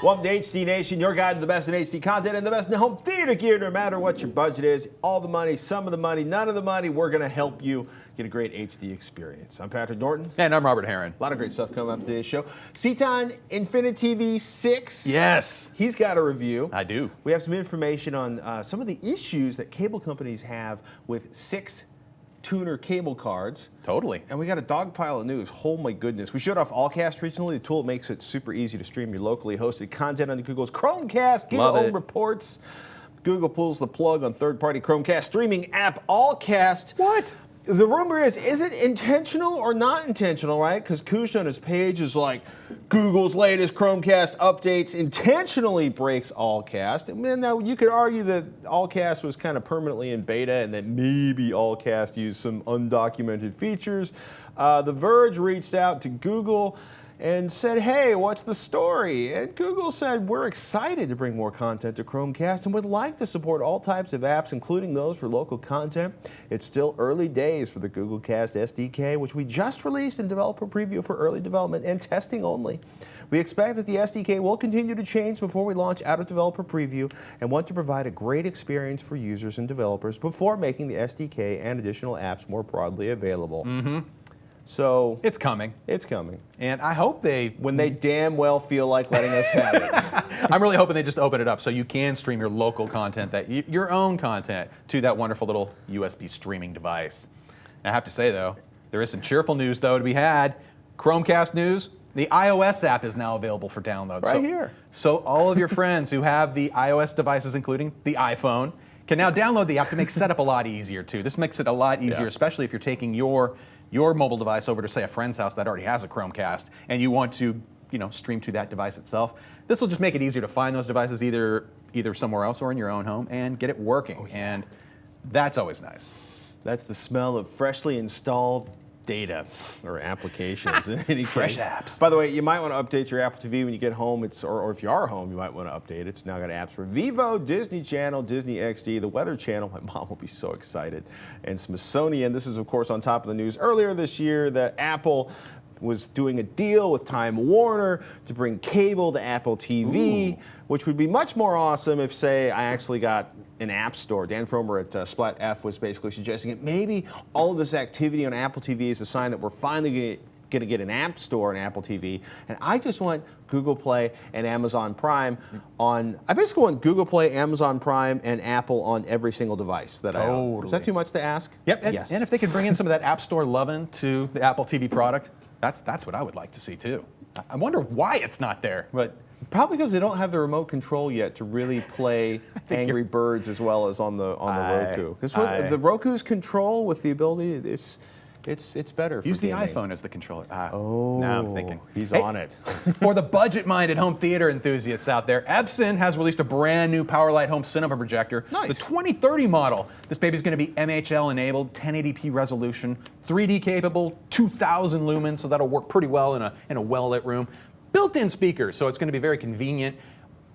Welcome to HD Nation, your guide to the best in HD content and the best in home theater gear, no matter what your budget is. All the money, some of the money, none of the money. We're going to help you get a great HD experience. I'm Patrick Norton. And I'm Robert Heron. A lot of great stuff coming up today's show. Ceton infiniTV6. Yes. He's got a review. I do. We have some information on some of the issues that cable companies have with 6 tuner cable cards. Totally. And we got a dog pile of news. Oh my goodness. We showed off AllCast recently, the tool that makes it super easy to stream your locally hosted content on Google's Chromecast. Google reports Google pulls the plug on third-party Chromecast streaming app AllCast. What? The rumor is it intentional or not intentional, right? Because Kush on his page is like, Google's latest Chromecast updates intentionally breaks AllCast. And now you could argue that AllCast was kind of permanently in beta and that maybe AllCast used some undocumented features. The Verge reached out to Google and said, hey, what's the story? And Google said, we're excited to bring more content to Chromecast and would like to support all types of apps, including those for local content. It's still early days for the Google Cast SDK, which we just released in developer preview for early development and testing only. We expect that the SDK will continue to change before we launch out of developer preview and want to provide a great experience for users and developers before making the SDK and additional apps more broadly available. Mm-hmm. So it's coming. It's coming. And I hope when they damn well feel like letting us have it. I'm really hoping they just open it up so you can stream your local content, your own content, to that wonderful little USB streaming device. And I have to say, though, there is some cheerful news, though, to be had. Chromecast news. The iOS app is now available for download. Right here. So all of your friends who have the iOS devices, including the iPhone, can now download the app to make setup a lot easier, too. This makes it a lot easier, especially if you're taking your mobile device over to, say, a friend's house that already has a Chromecast and you want to, stream to that device itself. This will just make it easier to find those devices either somewhere else or in your own home and get it working. Oh, yeah. And that's always nice. That's the smell of freshly installed data or applications in any Fresh case. apps. By the way, you might want to update your Apple TV when you get home. Or if you are home, you might want to update it. It's now got apps for Vivo, Disney Channel, Disney XD, the Weather Channel. My mom will be so excited. And Smithsonian. This is, of course, on top of the news earlier this year that Apple was doing a deal with Time Warner to bring cable to Apple TV, which would be much more awesome if, say, I actually got an app store. Dan Fromer at Splat F was basically suggesting it. Maybe all of this activity on Apple TV is a sign that we're finally going to get an app store on Apple TV. And I just want Google Play and Amazon Prime I basically want Google Play, Amazon Prime, and Apple on every single device that I own. Is that too much to ask? Yep. Yes. And if they could bring in some of that App Store loving to the Apple TV product, that's what I would like to see, too. I wonder why it's not there, but probably because they don't have the remote control yet to really play Angry Birds as well as on the Roku. Because the Roku's control with the ability, it's better. Use for the gaming. iPhone as the controller. Now I'm thinking. He's on it. For the budget-minded home theater enthusiasts out there, Epson has released a brand new PowerLite home cinema projector. Nice. The 2030 model. This baby's going to be MHL enabled, 1080p resolution, 3D capable, 2,000 lumens, so that'll work pretty well in a well-lit room. Built-in speakers, so it's going to be very convenient.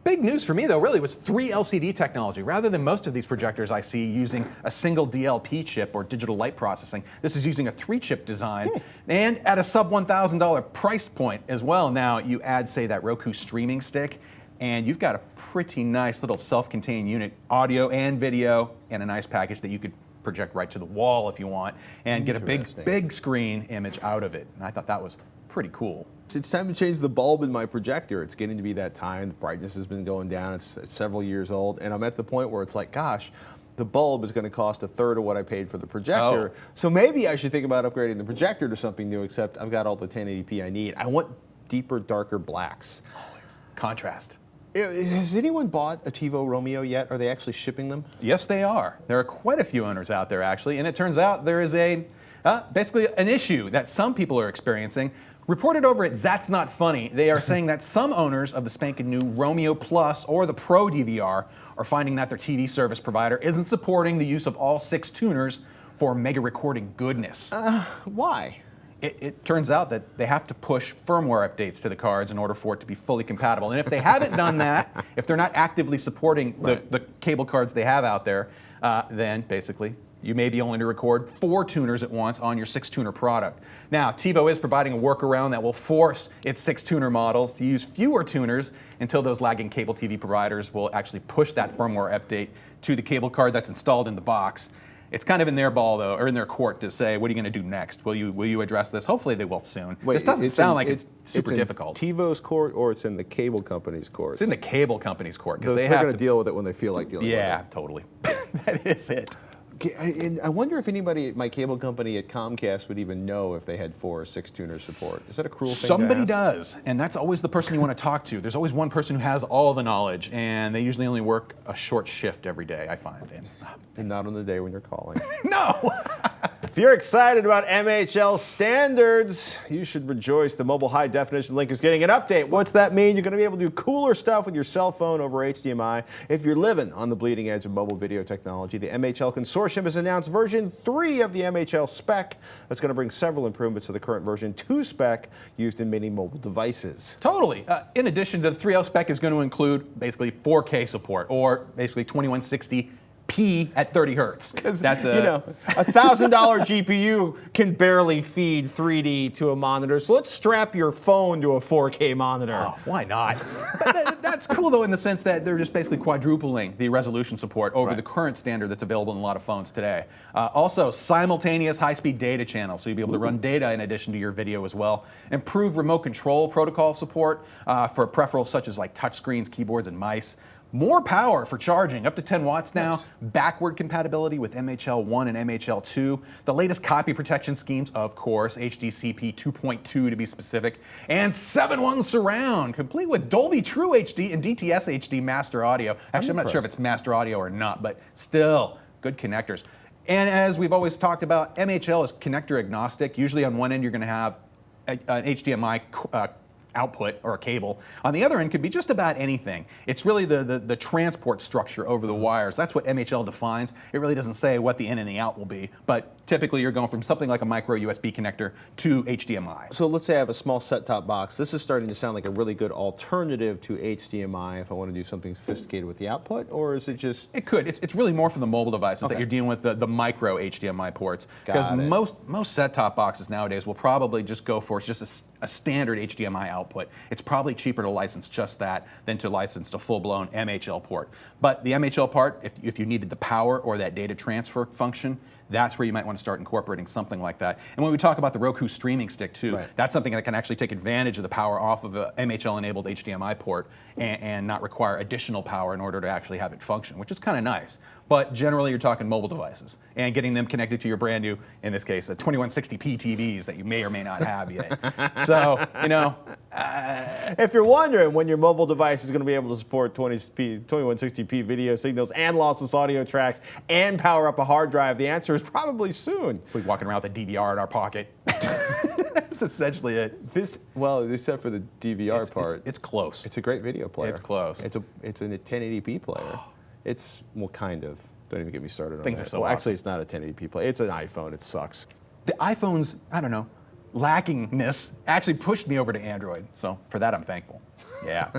Big news for me, though, really, was 3 LCD technology. Rather than most of these projectors I see using a single DLP chip or digital light processing, this is using a 3-chip design and at a sub $1,000 price point as well. Now, you add, say, that Roku streaming stick, and you've got a pretty nice little self-contained unit, audio and video, and a nice package that you could project right to the wall if you want and get a big screen image out of it. And I thought that was pretty cool. It's time to change the bulb in my projector. It's getting to be that time. The brightness has been going down. It's several years old. And I'm at the point where it's like, gosh, the bulb is going to cost 1/3 of what I paid for the projector. So maybe I should think about upgrading the projector to something new, except I've got all the 1080p I need. I want deeper, darker blacks. Always. Contrast. Has anyone bought a TiVo Roamio yet? Are they actually shipping them? Yes, they are. There are quite a few owners out there, actually. And it turns out there is basically an issue that some people are experiencing. Reported over at That's Not Funny, they are saying that some owners of the spanking new Roamio Plus or the Pro DVR are finding that their TV service provider isn't supporting the use of all 6 tuners for mega recording goodness. Why? It turns out that they have to push firmware updates to the cards in order for it to be fully compatible. And if they haven't done that, if they're not actively supporting the cable cards they have out there, then basically you may be only to record 4 tuners at once on your 6-tuner product. Now, TiVo is providing a workaround that will force its 6-tuner models to use fewer tuners until those lagging cable TV providers will actually push that firmware update to the cable card that's installed in the box. It's kind of in their ball, though, or in their court to say, what are you going to do next? Will you address this? Hopefully they will soon. Wait, this doesn't sound like it's super in difficult. TiVo's court, or it's in the cable company's court? It's in the cable company's court. Because they're going to deal with it when they feel like dealing with it. Yeah, totally. That is it. And I wonder if anybody at my cable company at Comcast would even know if they had 4 or 6 tuner support. Is that a cruel thing Somebody to ask? does, and that's always the person you want to talk to. There's always one person who has all the knowledge, and they usually only work a short shift every day, I find. And not on the day when you're calling. No! If you're excited about MHL standards, you should rejoice. The mobile high definition link is getting an update. What's that mean? You're going to be able to do cooler stuff with your cell phone over HDMI. If you're living on the bleeding edge of mobile video technology, the MHL Consortium has announced version 3 of the MHL Spec. That's going to bring several improvements to the current version 2 Spec used in many mobile devices. Totally. In addition, the 3L Spec is going to include basically 4K support, or basically 2160p at 30 hertz. That's a $1,000 GPU can barely feed 3D to a monitor. So let's strap your phone to a 4K monitor. Oh, why not? That's cool, though, in the sense that they're just basically quadrupling the resolution support over the current standard that's available in a lot of phones today. Also, simultaneous high-speed data channels, so you'll be able to run data in addition to your video as well. Improved remote control protocol support for peripherals such as like touchscreens, keyboards, and mice. More power for charging, up to 10 watts now. Yes. Backward compatibility with MHL 1 and MHL 2. The latest copy protection schemes, of course, HDCP 2.2 to be specific, and 7.1 surround, complete with Dolby True HD and DTS HD master audio. Actually, I'm not sure if it's master audio or not, but still, good connectors. And as we've always talked about, MHL is connector agnostic. Usually on one end, you're going to have an HDMI output or a cable. On the other end could be just about anything. It's really the transport structure over the wires. That's what MHL defines. It really doesn't say what the in and the out will be, but typically you're going from something like a micro USB connector to HDMI. So let's say I have a small set-top box. This is starting to sound like a really good alternative to HDMI if I want to do something sophisticated with the output, or is it just... It could. It's really more for the mobile devices that you're dealing with the micro HDMI ports. Because most set-top boxes nowadays will probably just go for just a standard HDMI output. It's probably cheaper to license just that than to license a full-blown MHL port. But the MHL part, if you needed the power or that data transfer function, that's where you might want to start incorporating something like that. And when we talk about the Roku streaming stick too, that's something that can actually take advantage of the power off of a MHL-enabled HDMI port and not require additional power in order to actually have it function, which is kind of nice. But generally, you're talking mobile devices and getting them connected to your brand new, in this case, 2160p TVs that you may or may not have yet. So, if you're wondering when your mobile device is going to be able to support 2160p video signals and lossless audio tracks and power up a hard drive, the answer is probably soon. We'll be walking around with a DVR in our pocket. That's essentially it. Well, except for the DVR part. It's close. It's a great video player. It's close. It's a 1080p player. It's, well, kind of. Don't even get me started on that. Things are so Well, awesome. actually, it's not a 1080p player. It's an iPhone. It sucks. The iPhone's, I don't know, lackingness actually pushed me over to Android. So for that, I'm thankful. Yeah.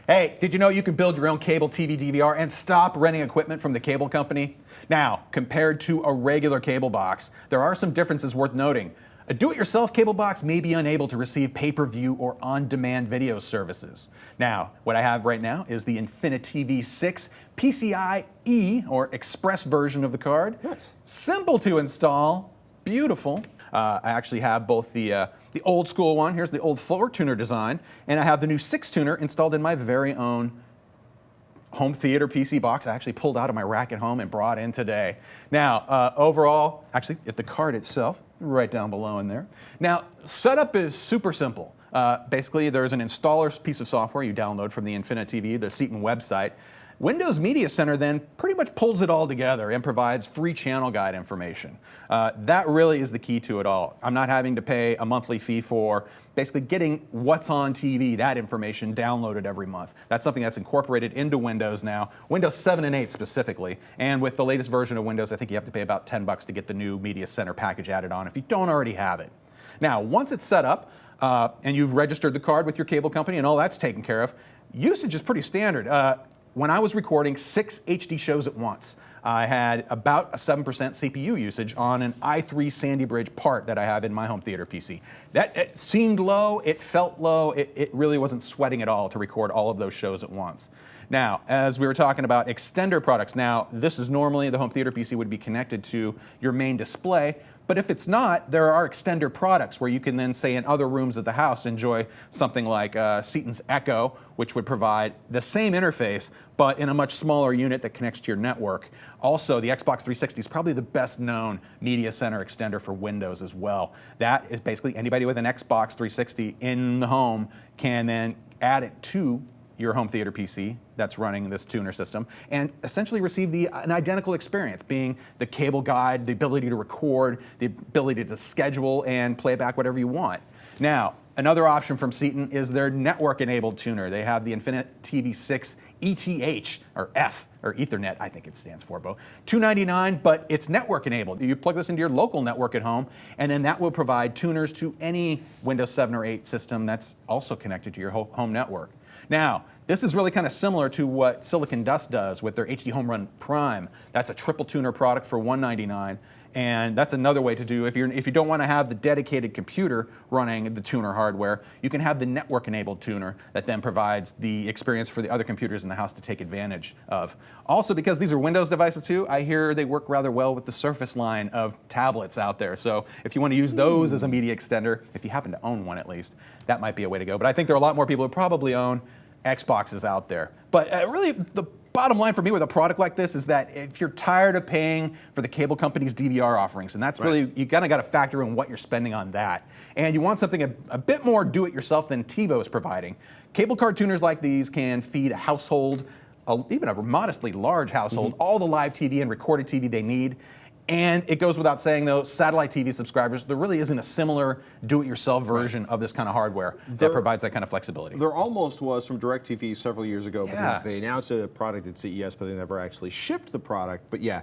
Hey, did you know you can build your own cable TV DVR and stop renting equipment from the cable company? Now, compared to a regular cable box, there are some differences worth noting. A do-it-yourself cable box may be unable to receive pay-per-view or on-demand video services. Now, what I have right now is the infiniTV6 PCIe, or express version of the card. Nice. Simple to install, beautiful. I actually have both the old school one, here's the old 4-tuner design, and I have the new 6-tuner installed in my very own home theater PC box I actually pulled out of my rack at home and brought in today. Now, overall, actually, at the card itself, right down below in there. Now, setup is super simple. Basically, there's an installer piece of software you download from the infiniTV, the Ceton website. Windows Media Center then pretty much pulls it all together and provides free channel guide information. That really is the key to it all. I'm not having to pay a monthly fee for basically getting what's on TV, that information downloaded every month. That's something that's incorporated into Windows now, Windows 7 and 8 specifically. And with the latest version of Windows, I think you have to pay about $10 to get the new Media Center package added on if you don't already have it. Now, once it's set up and you've registered the card with your cable company and all that's taken care of, usage is pretty standard. When I was recording 6 HD shows at once, I had about a 7% CPU usage on an i3 Sandy Bridge part that I have in my home theater PC. That it seemed low, it felt low, it really wasn't sweating at all to record all of those shows at once. Now, as we were talking about extender products, now this is normally the home theater PC would be connected to your main display, but if it's not, there are extender products where you can then, say, in other rooms of the house, enjoy something like Ceton's Echo, which would provide the same interface, but in a much smaller unit that connects to your network. Also, the Xbox 360 is probably the best known media center extender for Windows as well. That is basically anybody with an Xbox 360 in the home can then add it to your home theater PC that's running this tuner system and essentially receive an identical experience, being the cable guide, the ability to record, the ability to schedule and play back whatever you want. Now, another option from Ceton is their network-enabled tuner. They have the infiniTV6 ETH, or F, or Ethernet, I think it stands for, Bo. $299, but it's network-enabled. You plug this into your local network at home, and then that will provide tuners to any Windows 7 or 8 system that's also connected to your home network. Now, this is really kind of similar to what Silicon Dust does with their HD Home Run Prime. That's a triple tuner product for $199, and that's another way to do, if you don't want to have the dedicated computer running the tuner hardware, you can have the network-enabled tuner that then provides the experience for the other computers in the house to take advantage of. Also, because these are Windows devices too, I hear they work rather well with the Surface line of tablets out there. So if you want to use those as a media extender, if you happen to own one at least, that might be a way to go. But I think there are a lot more people who probably own Xboxes out there. But really, the bottom line for me with a product like this is that if you're tired of paying for the cable company's DVR offerings, and that's really, you kind of got to factor in what you're spending on that, and you want something a bit more do-it-yourself than TiVo is providing, cable card tuners like these can feed a household, even a modestly large household, all the live TV and recorded TV they need. And it goes without saying, though, satellite TV subscribers, there really isn't a similar do-it-yourself version of this kind of hardware that provides that kind of flexibility. There almost was from DirecTV several years ago, but they announced a product at CES, but they never actually shipped the product. But yeah,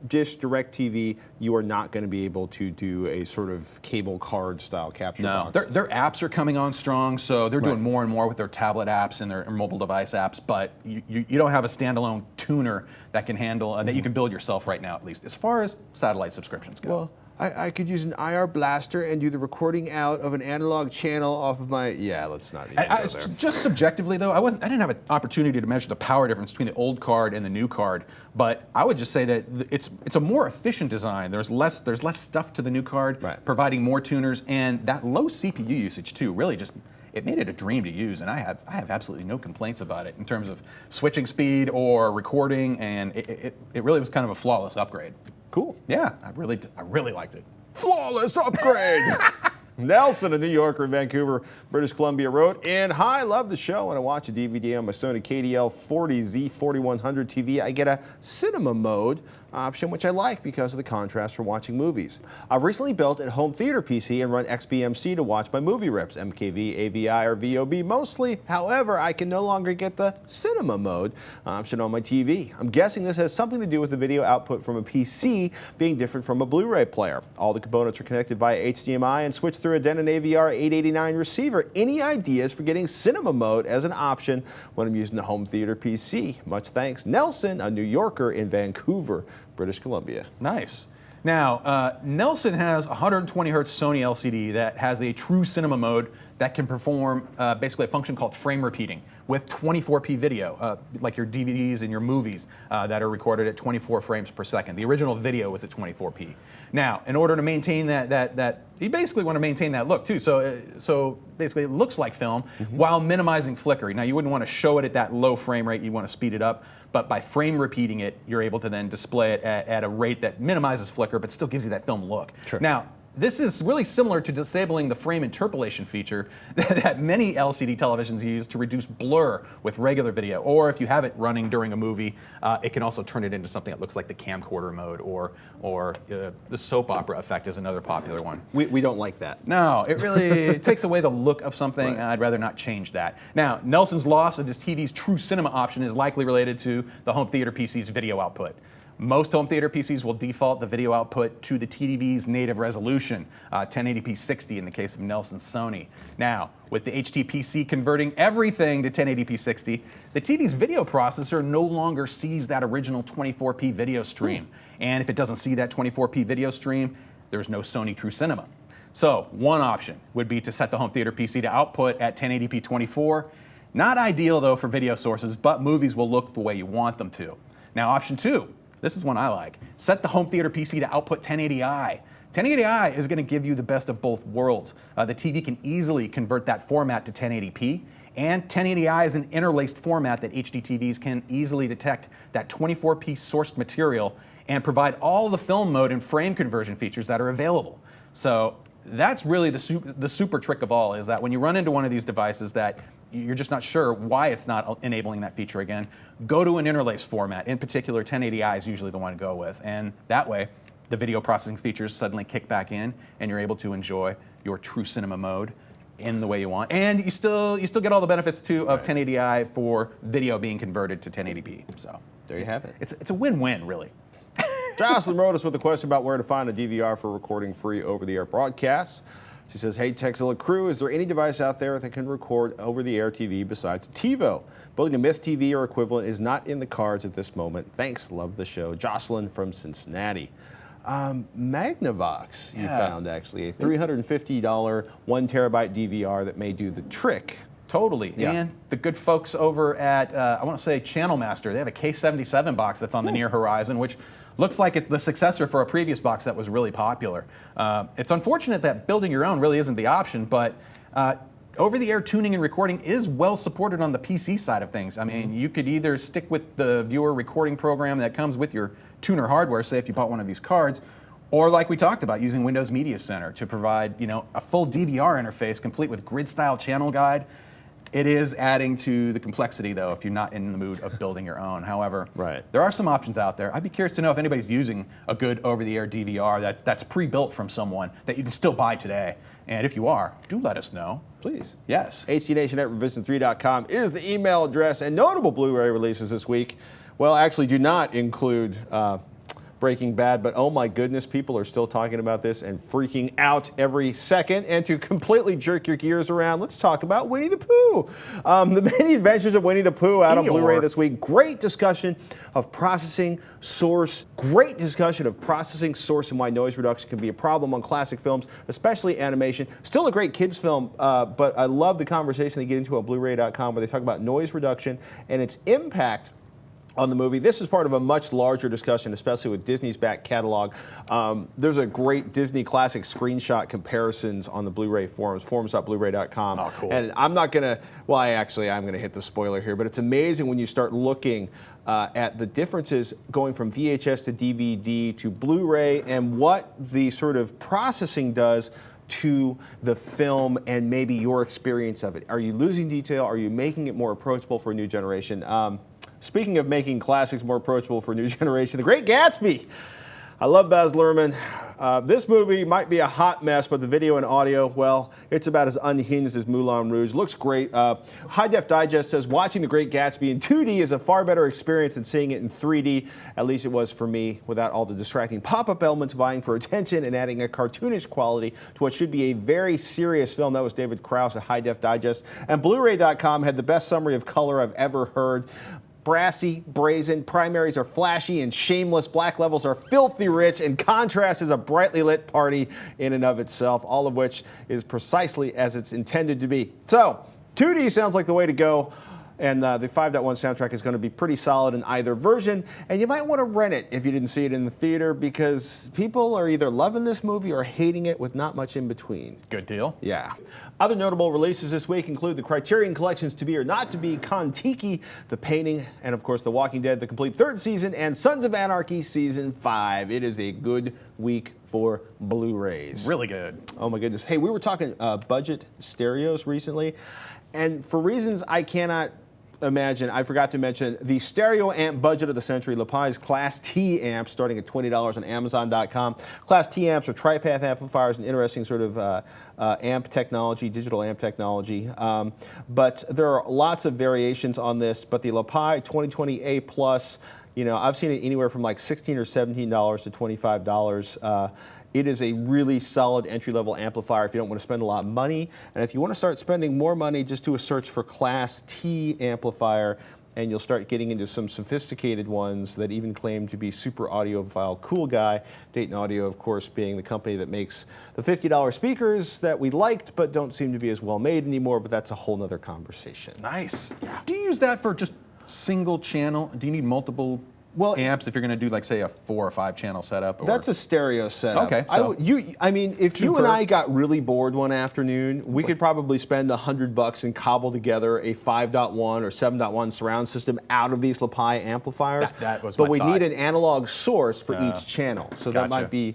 just DirecTV, you are not going to be able to do a sort of cable card style capture box. Their apps are coming on strong, so they're doing more and more with their tablet apps and their mobile device apps, but you don't have a standalone tuner that can handle, that you can build yourself right now, at least, as far as satellite subscriptions go. Well, I could use an IR blaster and do the recording out of an analog channel off of my, let's not even go there. Just subjectively, though, I didn't have an opportunity to measure the power difference between the old card and the new card, but I would just say that it's a more efficient design. There's less stuff to the new card, providing more tuners, and that low CPU usage, too, really just, it made it a dream to use, and I have absolutely no complaints about it in terms of switching speed or recording, and it really was kind of a flawless upgrade. Cool. Yeah, I really liked it. Flawless upgrade. Nelson, a New Yorker in Vancouver, British Columbia, wrote, and hi, love the show. When I watch a DVD on my Sony KDL 40Z4100 TV, I get a cinema mode option, which I like because of the contrast for watching movies. I've recently built a home theater PC and run XBMC to watch my movie rips, MKV, AVI, or VOB mostly. However, I can no longer get the cinema mode option on my TV. I'm guessing this has something to do with the video output from a PC being different from a Blu-ray player. All the components are connected via HDMI and switched through a Denon AVR 889 receiver. Any ideas for getting cinema mode as an option when I'm using the home theater PC? Much thanks, Nelson, a New Yorker in Vancouver, British Columbia. Nice. Now, Nelson has a 120 hertz Sony LCD that has a true cinema mode that can perform basically a function called frame repeating with 24p video, like your DVDs and your movies that are recorded at 24 frames per second. The original video was at 24p. Now, in order to maintain that you basically want to maintain that look too. So basically it looks like film while minimizing flickering. Now, you wouldn't want to show it at that low frame rate. You want to speed it up. But by frame repeating it, you're able to then display it at a rate that minimizes flicker, but still gives you that film look. Sure. Now, this is really similar to disabling the frame interpolation feature that many LCD televisions use to reduce blur with regular video. Or if you have it running during a movie, it can also turn it into something that looks like the camcorder mode, or the soap opera effect is another popular one. We don't like that. No, it takes away the look of something. Right. I'd rather not change that. Now, Nelson's loss of his TV's true cinema option is likely related to the home theater PC's video output. Most home theater PCs will default the video output to the TV's native resolution, 1080p 60 in the case of Nelson Sony. Now, with the HTPC converting everything to 1080p 60, the TV's video processor no longer sees that original 24p video stream. And if it doesn't see that 24p video stream, there's no Sony True Cinema. So one option would be to set the home theater PC to output at 1080p 24. Not ideal though for video sources, but movies will look the way you want them to. Now option 2. This is one I like. Set the home theater PC to output 1080i. 1080i is going to give you the best of both worlds. The TV can easily convert that format to 1080p, and 1080i is an interlaced format that HDTVs can easily detect that 24p sourced material and provide all the film mode and frame conversion features that are available. So that's really the super trick of all, is that when you run into one of these devices that you're just not sure why it's not enabling that feature again, go to an interlaced format. In particular, 1080i is usually the one to go with. And that way, the video processing features suddenly kick back in, and you're able to enjoy your true cinema mode in the way you want. And you still get all the benefits, too, of 1080i for video being converted to 1080p. So there you have it. It's a win-win, really. Jocelyn wrote us with a question about where to find a DVR for recording free over-the-air broadcasts. She says, hey, Texilla crew, is there any device out there that can record over-the-air TV besides TiVo? Building a Myth TV or equivalent is not in the cards at this moment. Thanks, love the show. Jocelyn from Cincinnati. Magnavox, you found actually, a $350 1 terabyte DVR that may do the trick. Totally. Yeah. And the good folks over at, I want to say Channel Master, they have a K77 box that's on the near horizon, which looks like it's the successor for a previous box that was really popular. It's unfortunate that building your own really isn't the option, but over-the-air tuning and recording is well supported on the PC side of things. I mean, you could either stick with the viewer recording program that comes with your tuner hardware, say if you bought one of these cards, or like we talked about, using Windows Media Center to provide, a full DVR interface complete with grid-style channel guide. It is adding to the complexity, though, if you're not in the mood of building your own. However, there are some options out there. I'd be curious to know if anybody's using a good over-the-air DVR that's pre-built from someone that you can still buy today. And if you are, do let us know. Please. Yes. HDNation@revision3.com is the email address. And notable Blu-ray releases this week, well, actually do not include Breaking Bad, but oh my goodness, people are still talking about this and freaking out every second. And to completely jerk your gears around, let's talk about Winnie the Pooh. The Many Adventures of Winnie the Pooh out on Blu-ray this week. Great discussion of processing source. Great discussion of processing source and why noise reduction can be a problem on classic films, especially animation. Still a great kids film, but I love the conversation they get into on Blu-ray.com where they talk about noise reduction and its impact on the movie. This is part of a much larger discussion, especially with Disney's back catalog. There's a great Disney classic screenshot comparisons on the Blu-ray forums, forums.blu-ray.com. Oh, cool. And I'm not gonna, well, I'm gonna hit the spoiler here, but it's amazing when you start looking at the differences going from VHS to DVD to Blu-ray and what the sort of processing does to the film and maybe your experience of it. Are you losing detail? Are you making it more approachable for a new generation? Speaking of making classics more approachable for a new generation, The Great Gatsby. I love Baz Luhrmann. This movie might be a hot mess, but the video and audio, well, it's about as unhinged as Moulin Rouge. Looks great. High Def Digest says, watching The Great Gatsby in 2D is a far better experience than seeing it in 3D. At least it was for me, without all the distracting pop-up elements vying for attention and adding a cartoonish quality to what should be a very serious film. That was David Krause at High Def Digest. And Blu-ray.com had the best summary of color I've ever heard. Brassy, brazen, primaries are flashy and shameless, black levels are filthy rich, and contrast is a brightly lit party in and of itself, all of which is precisely as it's intended to be. So, 2D sounds like the way to go, and the 5.1 soundtrack is going to be pretty solid in either version, and you might want to rent it if you didn't see it in the theater, because people are either loving this movie or hating it with not much in between. Good deal. Yeah. Other notable releases this week include the Criterion Collection's To Be or Not to Be, Kon-Tiki, The Painting, and of course The Walking Dead, the complete third season, and Sons of Anarchy Season 5. It is a good week for Blu-rays. Really good. Oh my goodness. Hey, we were talking budget stereos recently, and for reasons I cannot imagine, I forgot to mention the stereo amp budget of the century, LePai's Class T amps, starting at $20 on Amazon.com. Class T amps are tri-path amplifiers, an interesting sort of amp technology, digital amp technology. But there are lots of variations on this, but the LePai 2020A Plus, You know, I've seen it anywhere from like $16 or $17 to $25. It is a really solid entry-level amplifier if you don't want to spend a lot of money. And if you want to start spending more money, just do a search for Class T amplifier, and you'll start getting into some sophisticated ones that even claim to be super audiophile cool guy. Dayton Audio, of course, being the company that makes the $50 speakers that we liked but don't seem to be as well made anymore, but that's a whole nother conversation. Nice. Yeah. Do you use that for just single channel? Do you need multiple amps if you're going to do, like, say, a 4 or 5 channel setup? Or? That's a stereo setup. Okay. So I mean, if you and I got really bored one afternoon, we could probably spend $100 and cobble together a 5.1 or 7.1 surround system out of these LaPi amplifiers. That was but my we thought. need an analog source for each channel. So that might be.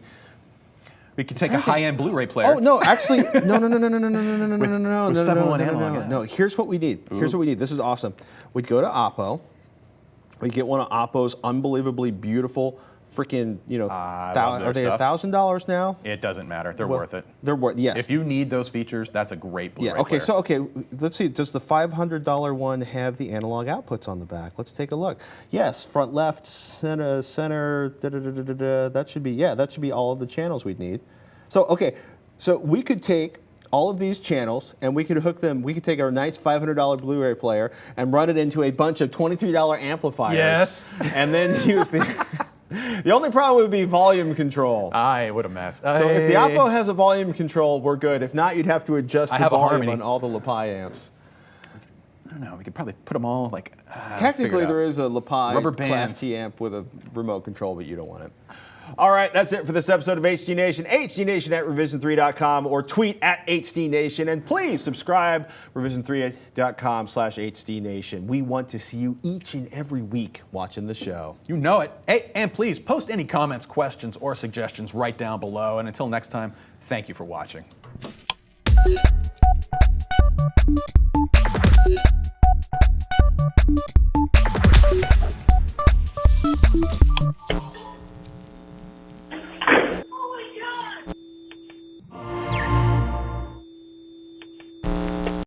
We could take a high-end Blu-ray player. Oh no, actually, no. With 7.1 analog. No, here's what we need. Here's what we need. This is awesome. We'd go to Oppo. We get one of Oppo's unbelievably beautiful, freaking, you know, are they $1,000 now? It doesn't matter. They're worth it. They're worth, yes. If you need those features, that's a great Blu-ray okay, player. Let's see. Does the $500 one have the analog outputs on the back? Let's take a look. Yes, front left, center, that should be all of the channels we'd need. So, okay, so we could take all of these channels, and we could hook them. We could take our nice $500 Blu-ray player and run it into a bunch of $23 amplifiers. Yes. And then use the. The only problem would be volume control. What a mess. So if the Oppo has a volume control, we're good. If not, you'd have to adjust the volume on all the LaPi amps. I don't know. We could probably put them all like. Technically, there is a LaPi Rubber Class bands. T amp with a remote control, but you don't want it. All right, that's it for this episode of HD Nation. HDNation at revision3.com or tweet at HDNation. And please subscribe, revision3.com/HDNation. We want to see you each and every week watching the show. You know it. Hey, and please post any comments, questions, or suggestions right down below. And until next time, thank you for watching.